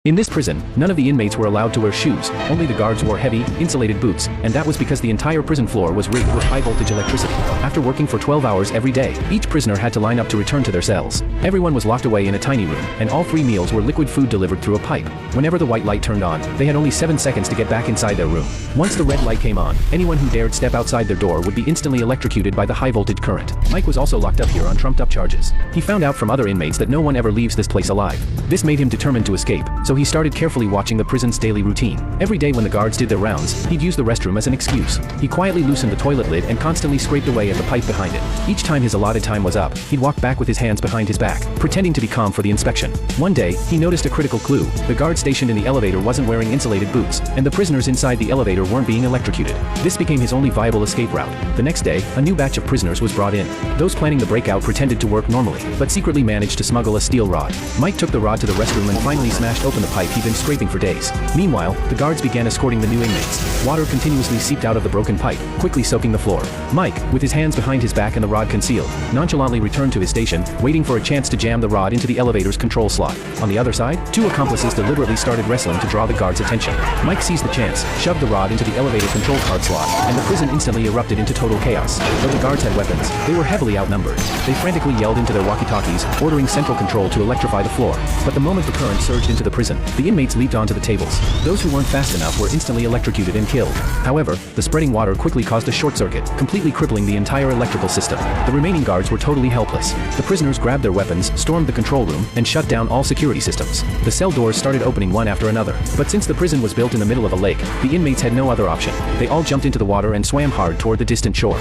In this prison, none of the inmates were allowed to wear shoes, only the guards wore heavy, insulated boots, and that was because the entire prison floor was rigged with high-voltage electricity. After working for 12 hours every day, each prisoner had to line up to return to their cells. Everyone was locked away in a tiny room, and all 3 meals were liquid food delivered through a pipe. Whenever the white light turned on, they had only 7 seconds to get back inside their room. Once the red light came on, anyone who dared step outside their door would be instantly electrocuted by the high-voltage current. Mike was also locked up here on trumped-up charges. He found out from other inmates that no one ever leaves this place alive. This made him determined to escape, so he started carefully watching the prison's daily routine. Every day when the guards did their rounds, he'd use the restroom as an excuse. He quietly loosened the toilet lid and constantly scraped away at the pipe behind it. Each time his allotted time was up, he'd walk back with his hands behind his back, pretending to be calm for the inspection. One day, he noticed a critical clue. The guard stationed in the elevator wasn't wearing insulated boots, and the prisoners inside the elevator weren't being electrocuted. This became his only viable escape route. The next day, a new batch of prisoners was brought in. Those planning the breakout pretended to work normally, but secretly managed to smuggle a steel rod. Mike took the rod to the restroom and finally smashed open the pipe he'd been scraping for days. Meanwhile, the guards began escorting the new inmates. Water continuously seeped out of the broken pipe, quickly soaking the floor. Mike, with his hands behind his back and the rod concealed, nonchalantly returned to his station, waiting for a chance to jam the rod into the elevator's control slot. On the other side, 2 accomplices deliberately started wrestling to draw the guards' attention. Mike seized the chance, shoved the rod into the elevator control card slot, and the prison instantly erupted into total chaos. Though the guards had weapons, they were heavily outnumbered. They frantically yelled into their walkie-talkies, ordering central control to electrify the floor. But the moment the current surged into the prison, the inmates leaped onto the tables. Those who weren't fast enough were instantly electrocuted and killed. However, the spreading water quickly caused a short circuit, completely crippling the entire electrical system. The remaining guards were totally helpless. The prisoners grabbed their weapons, stormed the control room, and shut down all security systems. The cell doors started opening one after another. But since the prison was built in the middle of a lake, the inmates had no other option. They all jumped into the water and swam hard toward the distant shore.